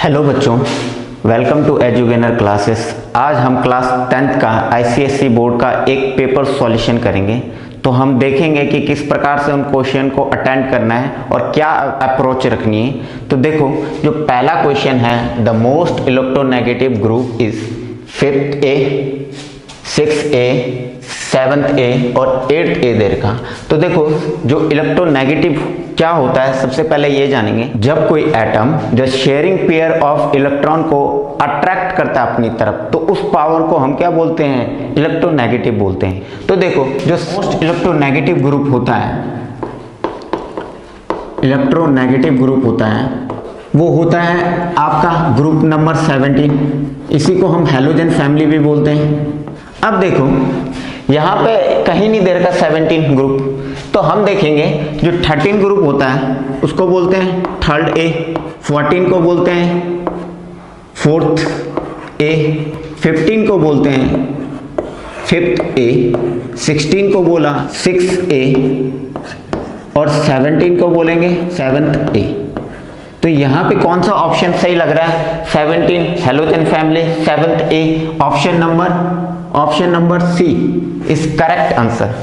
Hello बच्चों, welcome to एजुगेनर classes. आज हम क्लास 10th का आईसीएसई बोर्ड का एक पेपर सॉल्यूशन करेंगे। तो हम देखेंगे कि किस प्रकार से उन क्वेश्चन को अटेंड करना है और क्या अप्रोच रखनी है। तो देखो, जो पहला क्वेश्चन है, the most electronegative group is 5th A, 6th A, 7th A और 8th A दे रखा। तो देखो, जो इलेक्ट्रोनेगेटिव क्या होता है, सबसे पहले ये जानेंगे। जब कोई एटम जो शेयरिंग पेयर ऑफ इलेक्ट्रॉन को अट्रैक्ट करता है अपनी तरफ, तो उस पावर को हम क्या बोलते हैं? इलेक्ट्रोनेगेटिव बोलते हैं। तो देखो, जो मोस्ट इलेक्ट्रोनेगेटिव ग्रुप होता है, इलेक्ट्रोनेगेटिव ग्रुप होता है, वो होता है आपका ग्रुप नंबर 17। इसी को हम हैलोजन फैमिली भी बोलते हैं। अब देखो, यहाँ पे कहीं नहीं दे रखा 17 ग्रुप, तो हम देखेंगे जो 13 ग्रुप होता है उसको बोलते हैं 3rd A, 14 को बोलते हैं 4th A, 15 को बोलते हैं 5th A, 16 को बोला 6th A और 17 को बोलेंगे 7th A। तो यहाँ पे कौन सा ऑप्शन सही लग रहा है? 17 halogen family, 7th A, option number C is correct answer.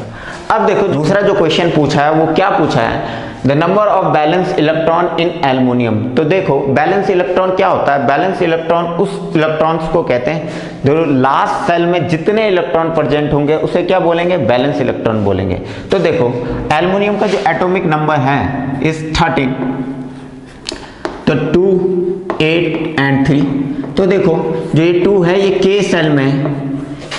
अब देखो, दूसरा जो क्वेश्चन पूछा है वो क्या पूछा है? The number of balance electron in aluminium. तो देखो, बैलेंस इलेक्ट्रॉन क्या होता है? बैलेंस इलेक्ट्रॉन उस इलेक्ट्रॉन्स को कहते हैं जो लास्ट सेल में जितने इलेक्ट्रॉन प्रेजेंट होंगे उसे क्या बोलेंगे? बैलेंस इलेक्ट्रॉन बोलेंगे। तो देखो, एल्युमिनियम का जो एटॉमिक नंबर है इज 13, तो 2, 8 एंड 3। तो देखो, जो ये 2 है ये K सेल में,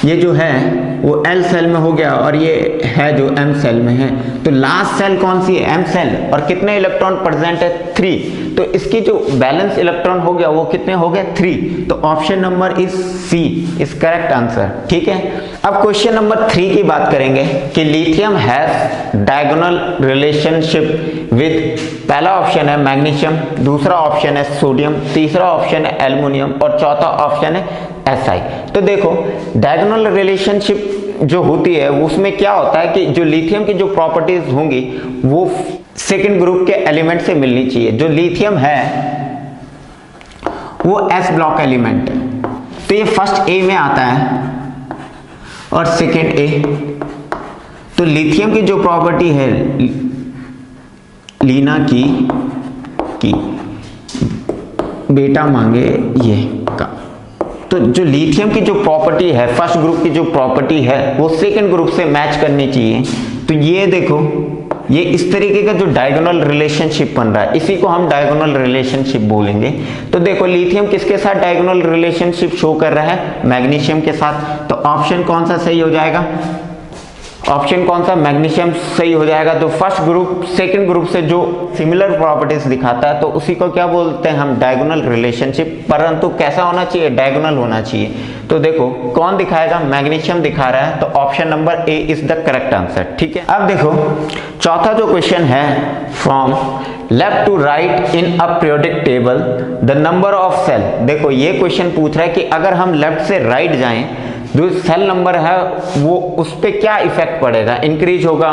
ये जो है वो L सेल में हो गया और ये है जो M सेल में है। तो लास्ट सेल कौन सी है? M shell. और कितने इलेक्ट्रॉन प्रेजेंट है? 3। तो इसकी जो बैलेंस इलेक्ट्रॉन हो गया वो कितने हो गए? 3। तो option number is C is correct answer. ठीक है, अब क्वेश्चन नंबर 3 की बात करेंगे कि lithium has diagonal relationship with, पहला ऑप्शन है मैग्नीशियम, दूसरा ऑप्शन है सोडियम, तीसरा ऑप्शन है एल्युमिनियम और चौथा ऑप्शन है SI। तो देखो, डायगोनल रिलेशनशिप जो होती है उसमें क्या होता है कि जो लिथियम की जो प्रॉपर्टीज होंगी वो सेकंड ग्रुप के एलिमेंट से मिलनी चाहिए। जो लिथियम है वो S ब्लॉक एलिमेंट है, तो ये फर्स्ट A में आता है और सेकंड A। तो लिथियम की जो प्रॉपर्टी है लीना की बेटा मांगे ये का, तो जो लिथियम की जो प्रॉपर्टी है, फर्स्ट ग्रुप की जो प्रॉपर्टी है वो सेकंड ग्रुप से मैच करनी चाहिए। तो ये देखो, ये इस तरीके का जो डायगोनल रिलेशनशिप बन रहा है, इसी को हम डायगोनल रिलेशनशिप बोलेंगे। तो देखो, लिथियम किसके साथ डायगोनल रिलेशनशिप शो कर रहा है? मैग्नीशियम के साथ। तो ऑप्शन कौन सा सही हो जाएगा? ऑप्शन कौन सा? मैग्नीशियम सही हो जाएगा। तो फर्स्ट ग्रुप सेकंड ग्रुप से जो सिमिलर प्रॉपर्टीज दिखाता है तो उसी को क्या बोलते हैं हम? Diagonal relationship. परंतु कैसा होना चाहिए? डायगोनल होना चाहिए। तो देखो, कौन दिखाएगा? मैग्नीशियम दिखा रहा है, तो option number A is the correct answer. ठीक है, अब देखो, चौथा जो क्वेश्चन है, from left to right in a periodic table the number of shell. देखो, ये क्वेश्चन पूछ रहा है कि अगर हम लेफ्ट से राइट जाएं, जो सेल नंबर है वो उस पर क्या इफेक्ट पड़ेगा? इंक्रीज होगा,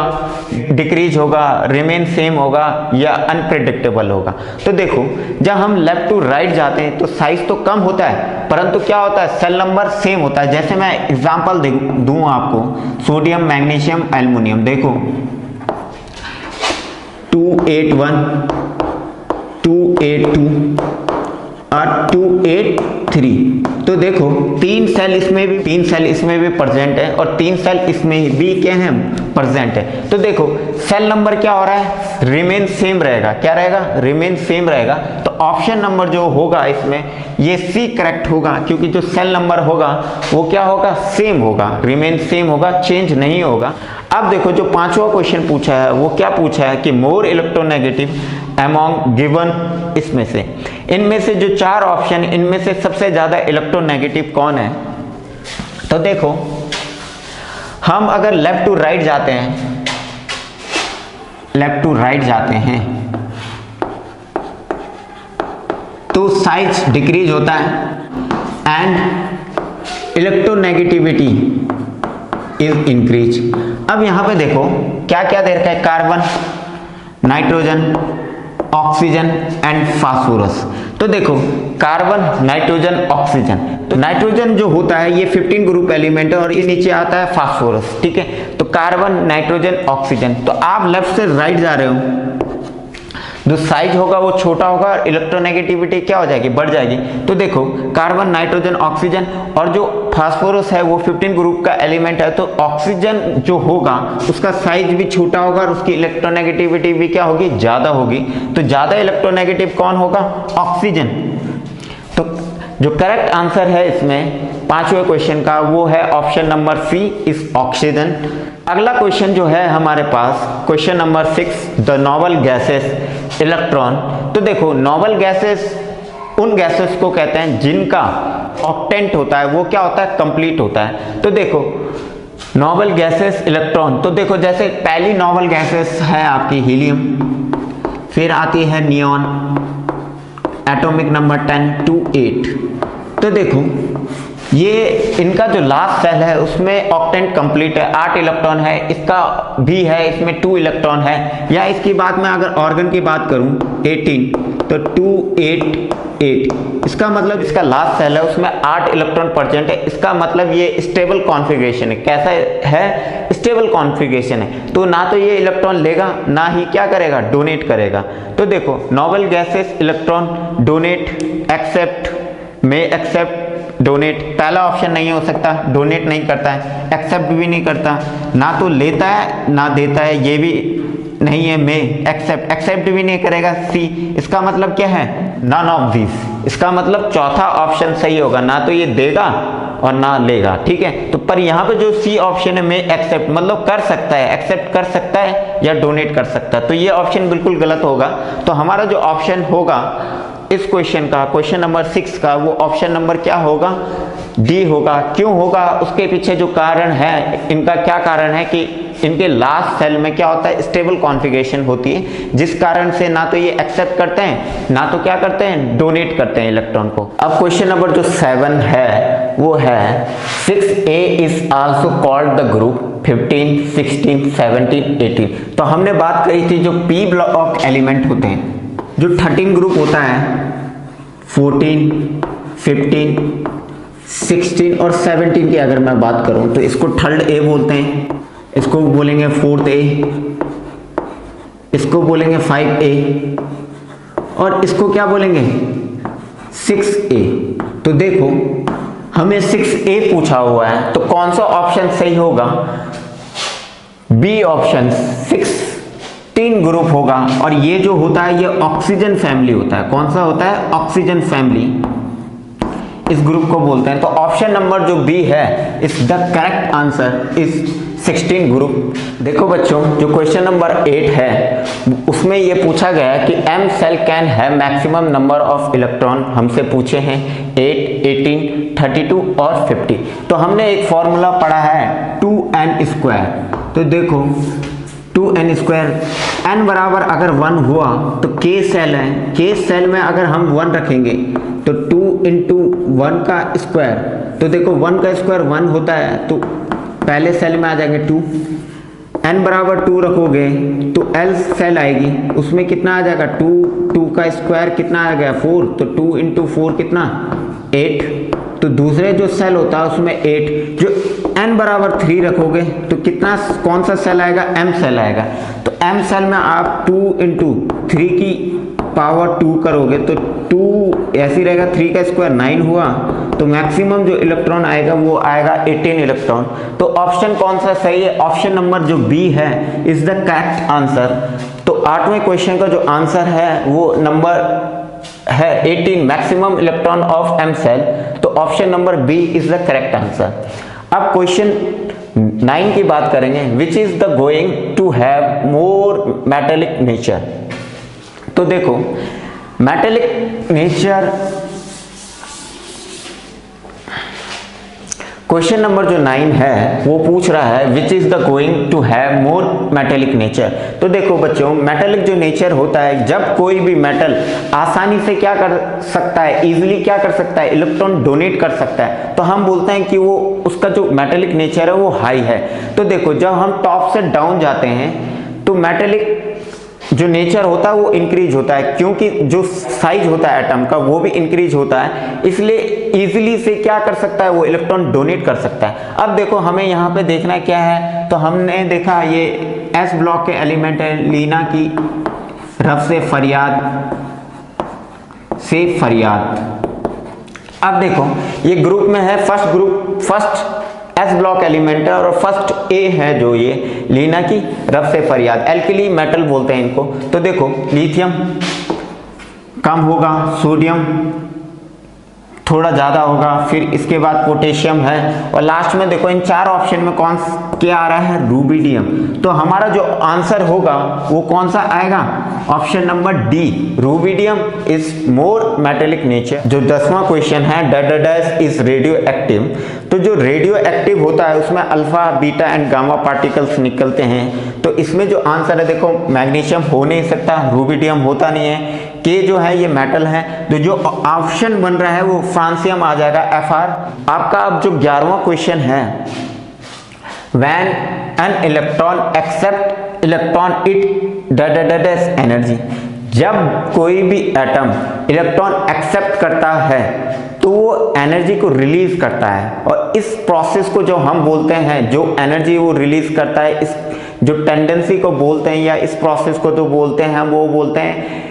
डिक्रीज होगा, रिमेन सेम होगा या अनप्रेडिक्टेबल होगा? तो देखो, जब हम लेफ्ट टू राइट जाते हैं तो साइज तो कम होता है, परंतु क्या होता है? सेल नंबर सेम होता है। जैसे मैं एग्जांपल दूं आपको, सोडियम, मैग्नीशियम, एल्युमिनियम। देखो, 281, 282 और 283। तो देखो, 3 सेल इसमें भी प्रेजेंट है और 3 सेल इसमें भी क्या है? प्रेजेंट है। तो देखो, सेल नंबर क्या हो रहा है? रिमेन सेम रहेगा। क्या रहेगा? रिमेन सेम रहेगा। तो ऑप्शन नंबर जो होगा इसमें, ये सी करेक्ट होगा, क्योंकि जो सेल नंबर होगा वो क्या होगा? सेम होगा, रिमेन सेम होगा, चेंज नहीं होगा। अब देखो, जो पांचवा क्वेश्चन पूछा है वो क्या पूछा है कि मोर इलेक्ट्रोनेगेटिव अमॉन्ग गिवन, इसमें से, इनमें से जो 4 ऑप्शन, इनमें से सबसे ज्यादा इलेक्ट्रोनेगेटिव कौन है? तो देखो, हम अगर लेफ्ट टू राइट जाते हैं तो साइज डिक्रीज होता है एंड इलेक्ट्रोनेगेटिविटी इज इंक्रीज। अब यहां पे देखो क्या क्या दे रखा है? Carbon, nitrogen, oxygen and phosphorus. तो देखो कार्बन, नाइट्रोजन, ऑक्सीजन, तो नाइट्रोजन जो होता है ये 15 ग्रुप एलिमेंट है और ये नीचे आता है फास्फोरस, ठीक है। तो कार्बन, नाइट्रोजन, ऑक्सीजन। तो आप लेफ्ट से राइट जा रहे हो, जो साइज होगा वो छोटा होगा, इलेक्ट्रोनेगेटिविटी क्या हो जाएगी, बढ़ जाएगी। तो देखो कार्बन, नाइट्रोजन, ऑक्सीजन, और जो फास्फोरस है वो 15 ग्रुप का एलिमेंट है, तो ऑक्सीजन जो होगा उसका साइज भी छोटा होगा और उसकी इलेक्ट्रोनेगेटिविटी भी क्या होगी, ज्यादा होगी। तो ज्यादा इलेक्ट्रोनेगेटिव कौन होगा, ऑक्सीजन। तो जो करेक्ट आंसर है इसमें पांचवें क्वेश्चन का वो है ऑप्शन नंबर सी, इस ऑक्सीजन। अगला क्वेश्चन जो है हमारे पास question number 6, the noble gases electron. तो देखो नोबल गैसेस उन गैसेस को कहते हैं जिनका ऑक्टेंट होता है वो क्या होता है, कंप्लीट होता है। तो देखो नोबल गैसेस इलेक्ट्रॉन, तो देखो जैसे पहली नोबल गैसेस है आपकी हीलियम, फिर आती है नियॉन, एटॉमिक नंबर 10 to 8। तो देखो ये इनका जो लास्ट सेल है उसमें ऑक्टेंट कंप्लीट है, 8 इलेक्ट्रॉन है, इसका भी है, इसमें 2 इलेक्ट्रॉन है। या इसकी बात मैं अगर ऑर्गन की बात करूं 18, तो 2 8 8, इसका मतलब इसका लास्ट सेल है उसमें 8 इलेक्ट्रॉन प्रेजेंट है। इसका मतलब ये स्टेबल कॉन्फ़िगरेशन है। कैसा है, स्टेबल कॉन्फ़िगरेशन है। तो ना तो ये इलेक्ट्रॉन लेगा ना ही क्या करेगा, डोनेट करेगा। तो देखो noble gases electron donate, accept, may accept, donate, पहला ऑप्शन नहीं हो सकता, डोनेट नहीं करता है, एक्सेप्ट भी नहीं करता, ना तो लेता है ना देता है, ये भी नहीं है, मे एक्सेप्ट, एक्सेप्ट भी नहीं करेगा, सी। इसका मतलब क्या है, नन ऑफ दिस। इसका मतलब चौथा ऑप्शन सही होगा, ना तो ये देगा और ना लेगा, ठीक है। तो पर यहाँ पे जो सी ऑप्शन है, मे एक्सेप्ट, मतलब कर सकता है, एक्सेप्ट कर सकता है या डोनेट कर सकता है, तो ये ऑप्शन बिल्कुल गलत होगा। तो हमारा जो ऑप्शन होगा इस क्वेश्चन का, क्वेश्चन नंबर 6 का, वो ऑप्शन नंबर क्या होगा, डी होगा। क्यों होगा, उसके पीछे जो कारण है, इनका क्या कारण है कि इनके लास्ट सेल में क्या होता है, स्टेबल कॉन्फ़िगरेशन होती है, जिस कारण से ना तो ये एक्सेप्ट करते हैं ना तो क्या करते हैं, डोनेट करते हैं इलेक्ट्रॉन को। अब क्वेश्चन नंबर जो 7 है वो है 6A is also called the group 15, 16, 17, 18। तो हमने बात करी थी जो पी ब्लॉक एलिमेंट होते हैं, जो 13 ग्रुप होता है, 14, 15, 16 और 17 की अगर मैं बात करूं तो इसको थर्ड ए बोलते हैं, इसको बोलेंगे 4th ए, इसको बोलेंगे 5A और इसको क्या बोलेंगे, 6A। तो देखो हमें 6A पूछा हुआ है, तो कौन सा ऑप्शन सही होगा, बी ऑप्शन, 16 ग्रुप होगा। और ये जो होता है ये ऑक्सीजन फैमिली होता है। कौन सा होता है, ऑक्सीजन फैमिली, इस ग्रुप को बोलते हैं। तो ऑप्शन नंबर जो बी है is the correct answer, is 16 group. देखो बच्चों जो क्वेश्चन नंबर 8 है उसमें ये पूछा गया है कि M shell can have maximum number of electron, हमसे पूछे हैं 8, 18, 32 और 50। तो हमने एक फॉर्मूला पढ़ा है 2n²। तो देखो 2n², n बराबर अगर 1 हुआ तो k सेल है, k सेल में अगर हम 1 रखेंगे तो 2 × 1 का स्क्वायर, तो देखो 1 का स्क्वायर 1 होता है, तो पहले सेल में आ जाएंगे 2, n बराबर 2 रखोगे तो l सेल आएगी, उसमें कितना आ जाएगा 2, 2 का स्क्वायर कितना आ गया 4, तो 2 × 4 कितना 8। तो दूसरे जो सेल होता है उसमें 8, जो n बराबर 3 रखोगे तो कितना, कौन सा सेल आएगा, m सेल आएगा। तो m सेल में आप 2 × 3 की पावर 2 करोगे तो 2 ऐसी रहेगा, 3 का स्क्वायर 9 हुआ, तो मैक्सिमम जो इलेक्ट्रॉन आएगा वो आएगा 18 इलेक्ट्रॉन। तो ऑप्शन कौन सा सही है, ऑप्शन नंबर जो बी है इज द करेक्ट आंसर। तो 8वें क्वेश्चन का जो आंसर है वो नंबर है 18, maximum electron of M shell. तो option number B is the correct answer. अब क्वेश्चन 9 की बात करेंगे, which is the going to have more metallic nature. तो देखो मेटेलिक नेचर, क्वेश्चन नंबर जो 9 है वो पूछ रहा है which is the going to have more metallic nature. तो देखो बच्चों मेटेलिक जो नेचर होता है, जब कोई भी मेटल आसानी से क्या कर सकता है, इजीली क्या कर सकता है, इलेक्ट्रॉन डोनेट कर सकता है, तो हम बोलते हैं कि वो उसका जो मेटेलिक नेचर है वो हाई है। तो देखो जब हम टॉप से डाउन जाते हैं तो मेटेलिक जो नेचर होता है वो इंक्रीज होता है, क्योंकि जो साइज होता है एटम का वो भी इंक्रीज होता है, इसलिए इजीली से क्या कर सकता है वो इलेक्ट्रॉन डोनेट कर सकता है। अब देखो हमें यहाँ पे देखना क्या है, तो हमने देखा ये एस ब्लॉक के एलिमेंट है, लीना की रफ से फरियाद। अब देखो ये ग्रुप में है, फर्स्ट एस ब्लॉक एलिमेंट है और फर्स्ट ए है जो ये लीना की रफ से फरियाद, एल्कली मेटल बोलते हैं इनको। तो देखो लिथियम कम होगा, सोडियम थोड़ा ज़्यादा होगा, फिर इसके बाद पोटेशियम है, और लास्ट में देखो इन चार ऑप्शन में कौन क्या आ रहा है, रूबिडियम। तो हमारा जो आंसर होगा वो कौन सा आएगा, option number D, rubidium is more metallic nature. जो 10वां क्वेश्चन है, डैश इज रेडियो एक्टिव। तो जो रेडियो एक्टिव होता है उसमें alpha beta and gamma particles निकलते हैं, तो इसमें जो आंसर है देखो मैग्नीशियम हो नहीं सकता, रूबिडियम होता नहीं है, के जो है ये मेटल है, तो जो ऑप्शन बन रहा है वो फ्रांसियम आ जाएगा, Fr। आपका अब जो 11वां क्वेश्चन है, when an electron accept electron it dash energy. जब कोई भी एटम इलेक्ट्रॉन एक्सेप्ट करता है तो वो एनर्जी को रिलीज करता है, और इस प्रोसेस को जो हम बोलते हैं, जो एनर्जी वो रिलीज करता है, इस जो टेंडेंसी को बोलते हैं या इस प्रोसेस को तो बोलते हैं, वो बोलते हैं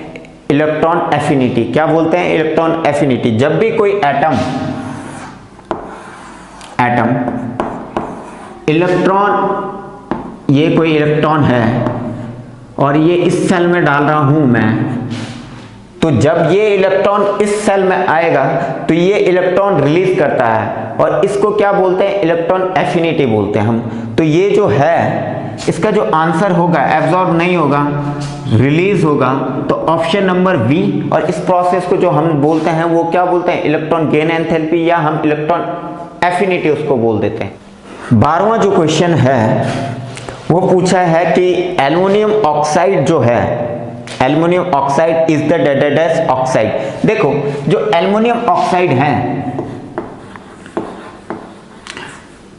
इलेक्ट्रॉन एफिनिटी। क्या बोलते हैं, इलेक्ट्रॉन एफिनिटी। जब भी कोई एटम इलेक्ट्रॉन, ये कोई इलेक्ट्रॉन है और ये इस सेल में डाल रहा हूं मैं, तो जब ये इलेक्ट्रॉन इस सेल में आएगा तो ये इलेक्ट्रॉन रिलीज करता है, और इसको क्या बोलते हैं, इलेक्ट्रॉन एफिनिटी बोलते हैं हम। तो ये जो है इसका जो आंसर होगा, एब्जॉर्ब नहीं होगा, रिलीज होगा, तो ऑप्शन नंबर बी। और इस प्रोसेस को जो हम बोलते हैं वो क्या बोलते हैं, इलेक्ट्रॉन गेन एंथैल्पी, या हम इलेक्ट्रॉन एफिनिटी उसको बोल देते हैं। 12वां जो क्वेश्चन है वो पूछा है कि एल्युमिनियम ऑक्साइड जो है, aluminium oxide is the dash oxide. देखो जो एल्युमिनियम ऑक्साइड है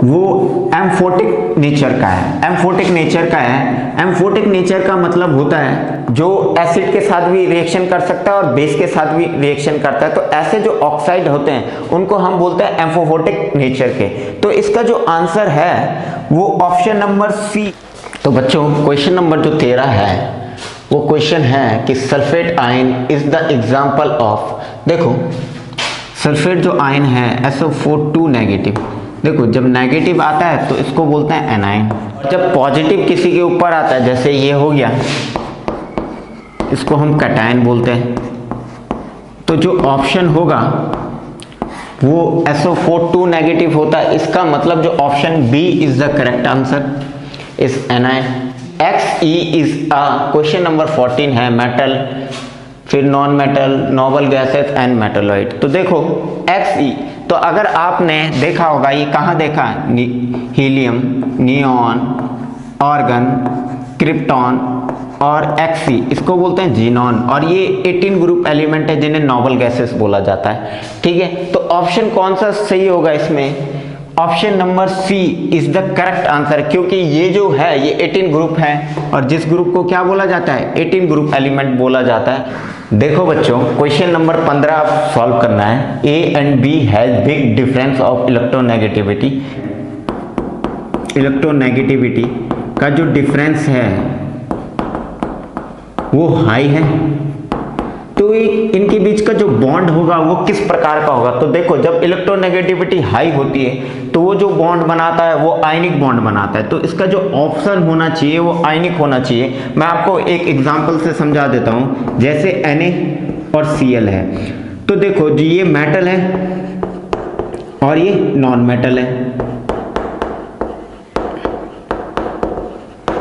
वो एम्फोटिक नेचर का है, एम्फोटिक नेचर का है। एम्फोटिक नेचर का मतलब होता है जो एसिड के साथ भी रिएक्शन कर सकता है और बेस के साथ भी रिएक्शन करता है। तो ऐसे जो ऑक्साइड होते हैं उनको हम बोलते हैं एम्फोटिक नेचर के। तो इसका जो आंसर है वो ऑप्शन नंबर सी। तो बच्चों क्वेश्चन नंबर जो 13 है वो क्वेश्चन है कि sulphate ion is the example of. देखो सल्फेट जो आयन है SO4 नेगेटिव, देखो जब नेगेटिव आता है तो इसको बोलते हैं एनाइन, जब पॉजिटिव किसी के ऊपर आता है जैसे ये हो गया, इसको हम कैटायन बोलते हैं। तो जो ऑप्शन होगा वो SO4 नेगेटिव होता है, इसका मतलब जो option B is the correct answer, is anion. Xe is question number 14 है, मेटल, फिर non metal, noble gases and metalloid. तो देखो Xe, तो अगर आपने देखा होगा ये कहाँ देखा, हीलियम, नियॉन, ऑर्गन, क्रिप्टॉन और Xe, इसको बोलते हैं जीनॉन, और ये 18 ग्रुप एलिमेंट है जिन्हें नोबल गैसेस बोला जाता है। ठीक है, तो ऑप्शन कौन सा सही होगा इसमें, option number C is the correct answer, क्योंकि ये जो है ये 18 ग्रुप है, और जिस ग्रुप को क्या बोला जाता है, 18 ग्रुप एलिमेंट बोला जाता है। देखो बच्चों क्वेश्चन नंबर 15 आप सॉल्व करना है। A and B has big difference of electronegativity. Electronegativity का जो डिफरेंस है वो हाई है, तो इनके बीच का जो बॉन्ड होगा वो किस प्रकार का होगा। तो देखो जब इलेक्ट्रोनेगेटिविटी हाई होती है तो वो जो बॉन्ड बनाता है वो आयनिक बॉन्ड बनाता है, तो इसका जो ऑप्शन होना चाहिए वो आयनिक होना चाहिए। मैं आपको एक एग्जांपल से समझा देता हूं, जैसे Na और Cl है, तो देखो जी ये मेटल है और ये नॉन मेटल है।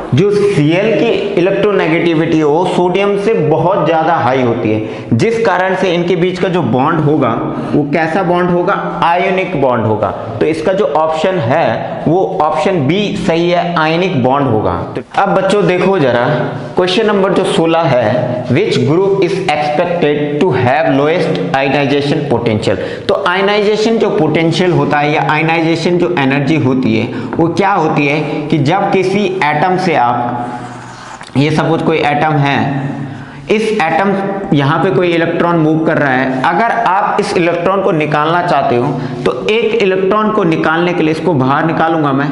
जो Cl की इलेक्ट्रोनेगेटिविटी हो सोडियम से बहुत ज़्यादा हाई होती है, जिस कारण से इनके बीच का जो बॉन्ड होगा वो कैसा बॉन्ड होगा, आयोनिक बॉन्ड होगा। तो इसका जो ऑप्शन है वो ऑप्शन बी सही है, आयनिक बॉन्ड होगा। तो अब बच्चों देखो जरा क्वेश्चन नंबर जो 16 है, which group is expected to have lowest ionization potential. तो आयनाइजेशन जो पोटेंशियल होता है या आयनाइजेशन जो एनर्जी होती है वो क्या होती है कि जब किसी एटम से आप ये सपोज कोई एटम है, इस एटम यहाँ पे कोई इलेक्ट्रॉन मूव कर रहा है, अगर आप इस इलेक्ट्रॉन को निकालना चाहते हो तो एक इलेक्ट्रॉन को निकालने के लिए इसको बाहर निकालूंगा मैं,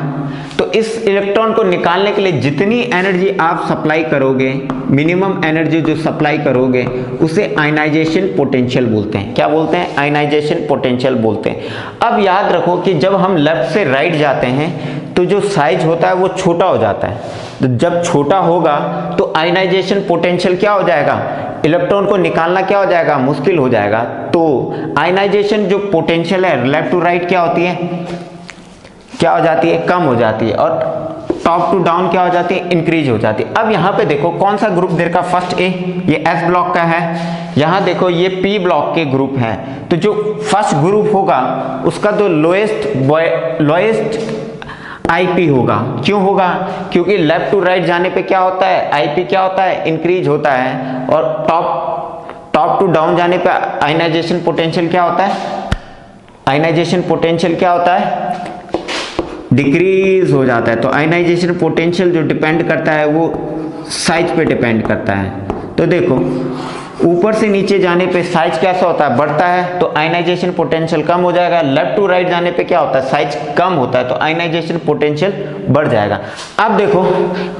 तो इस इलेक्ट्रॉन को निकालने के लिए जितनी एनर्जी आप सप्लाई करोगे, मिनिमम एनर्जी जो सप्लाई करोगे, उसे आयनाइजेशन पोटेंशियल बोलते हैं। क्या बोलते हैं? आयनाइजेशन पोटेंशियल बोलते हैं। अब याद रखो कि जब हम लेफ्ट से राइट जाते हैं तो जो साइज होता है वो छोटा हो जाता है, तो जब छोटा होगा तो आयनाइजेशन पोटेंशियल क्या हो जाएगा? इलेक्ट्रॉन को निकालना क्या हो जाएगा? मुश्किल हो जाएगा। तो आयनाइजेशन जो पोटेंशियल है लेफ्ट टू राइट क्या होती है? क्या हो जाती है? कम हो जाती है। और टॉप टू डाउन क्या हो जाती है? इंक्रीज हो जाती है। अब यहाँ पे देखो कौन सा ग्रुप दे रखा? फर्स्ट ए, ये एस ब्लॉक का है। यहाँ देखो ये पी ब्लॉक के ग्रुप है। तो जो फर्स्ट ग्रुप होगा उसका तो लोएस्ट आईपी होगा। क्यों होगा? क्योंकि लेफ्ट टू राइट जाने पे क्या होता है? आईपी क्या होता है? इंक्रीज होता है। और टॉप टू डाउन जाने पे आयनाइजेशन पोटेंशियल क्या होता है? आयनाइजेशन पोटेंशियल क्या होता है? डिक्रीज हो जाता है। तो आयनाइजेशन पोटेंशियल जो डिपेंड करता है वो साइज पे डिपेंड करता है। तो देखो ऊपर से नीचे जाने पे साइज कैसा होता है? बढ़ता है, तो आयनाइजेशन पोटेंशियल कम हो जाएगा। लेफ्ट टू राइट जाने पे क्या होता है? साइज कम होता है, तो आयनाइजेशन पोटेंशियल बढ़ जाएगा। अब देखो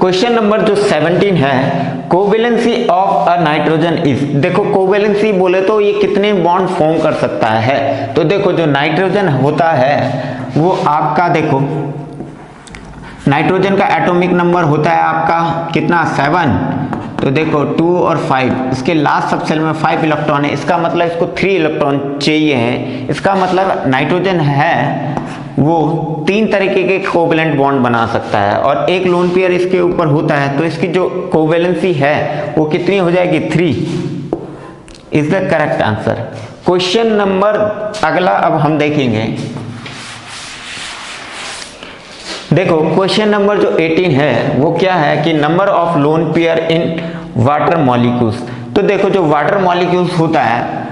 क्वेश्चन नंबर जो 17 है, covalency of a nitrogen is. देखो कोवेलेंसी बोले तो ये कितने बॉन्ड फॉर्म कर सकता है। तो देखो जो नाइट्रोजन होता है वो आपका, देखो नाइट्रोजन का एटॉमिक नंबर होता है आपका कितना? 7। तो देखो 2 और 5, इसके लास्ट सबसेल में 5 इलेक्ट्रॉन है, इसका मतलब इसको 3 इलेक्ट्रॉन चाहिए है। इसका मतलब नाइट्रोजन है वो 3 तरीके के कोवेलेंट बॉन्ड बना सकता है और एक लोन पेयर इसके ऊपर होता है, तो इसकी जो कोवेलेंसी है वो कितनी हो जाएगी? 3 is the correct answer. Question number अगला अब हम देखेंगे। देखो क्वेश्चन नंबर जो 18 है वो क्या है कि number of lone pair in water molecules. तो देखो जो वाटर मॉलिक्यूल्स होता है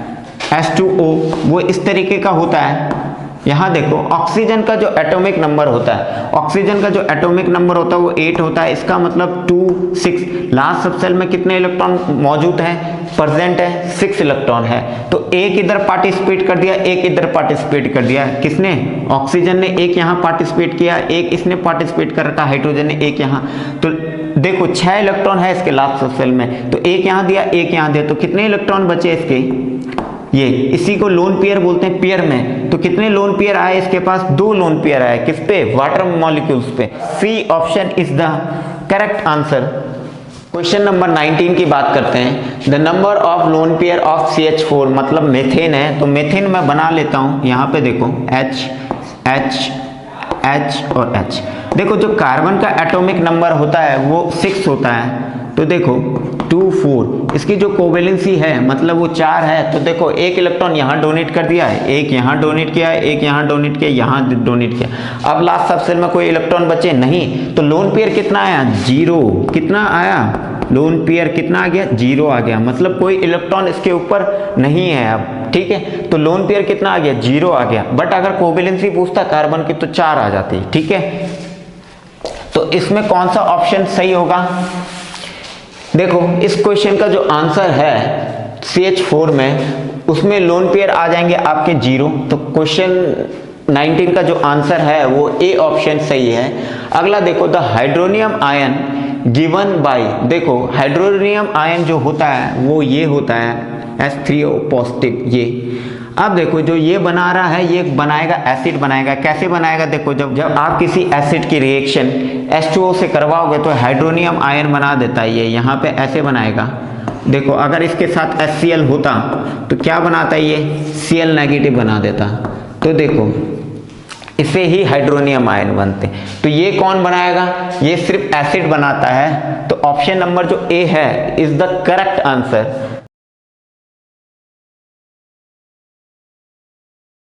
H2O वो इस तरीके का होता है। यहाँ देखो ऑक्सीजन का जो एटॉमिक नंबर होता है, ऑक्सीजन का जो एटॉमिक नंबर होता है वो 8 होता है। इसका मतलब 2, 6, लास्ट सबसेल में कितने इलेक्ट्रॉन मौजूद हैं? प्रेजेंट है 6 इलेक्ट्रॉन है। तो एक इधर पार्टिसिपेट कर दिया, एक इधर पार्टिसिपेट कर दिया। किसने? ऑक्सीजन ने एक यहाँ पार्टिसिपेट किया, एक इसने पार्टिसिपेट कर रखा, हाइड्रोजन ने एक यहाँ। तो देखो 6 इलेक्ट्रॉन है इसके लास्ट सबसेल में, तो एक यहाँ दिया, एक यहाँ दिया, तो कितने इलेक्ट्रॉन बचे इसके? ये इसी को लोन पेयर बोलते हैं पेयर में। तो कितने लोन पेयर आए इसके पास? 2 लोन पेयर आए। किस पे? वाटर मॉलिक्यूल्स पे। C option is the correct answer. Question number 19 की बात करते हैं। The number of lone pair of CH4 मतलब मेथेन है, तो मेथेन मैं बना लेता हूं। यहाँ पे देखो H H H और H। देखो जो कार्बन का एटॉमिक नंबर होता है वो 6 होता है। तो देखो 2, 4, इसकी जो कोवेलेंसी है मतलब वो 4 है। तो देखो एक इलेक्ट्रॉन यहाँ डोनेट कर दिया है, एक यहाँ डोनेट किया है, एक यहाँ डोनेट किया, यहाँ डोनेट किया। अब लास्ट सबसेल में कोई इलेक्ट्रॉन बचे नहीं, तो लोन पेयर कितना आया? 0। कितना आया? लोन पेयर कितना आ गया? 0 आ गया। मतलब कोई इलेक्ट्रॉन इसके ऊपर नहीं है अब, ठीक है। तो लोन पेयर कितना आ गया? 0 आ गया। बट अगर कोवेलेंसी पूछता कार्बन की तो 4 आ जाती, ठीक है। तो इसमें कौन सा ऑप्शन सही होगा? देखो इस क्वेश्चन का जो आंसर है CH4 में, उसमें लोन पेयर आ जाएंगे आपके 0। तो क्वेश्चन 19 का जो आंसर है वो ए ऑप्शन सही है। अगला देखो the hydronium ion given by. देखो हाइड्रोनियम आयन जो होता है वो ये होता है H3O पॉजिटिव। ये अब देखो जो ये बना रहा है ये बनाएगा एसिड बनाएगा। कैसे बनाएगा? देखो जब आप किसी एसिड की रिएक्शन H2O से करवाओगे तो हाइड्रोनियम आयन बना देता है। ये यहाँ पे ऐसे बनाएगा। देखो अगर इसके साथ HCl होता तो क्या बनाता है? ये Cl नेगेटिव बना देता। तो देखो इसे ही हाइड्रोनियम आयन बनते। तो ये कौन बनाएगा? ये सिर्फ एसिड बनाता है। तो ऑप्शन नंबर जो ए है इज द करेक्ट आंसर।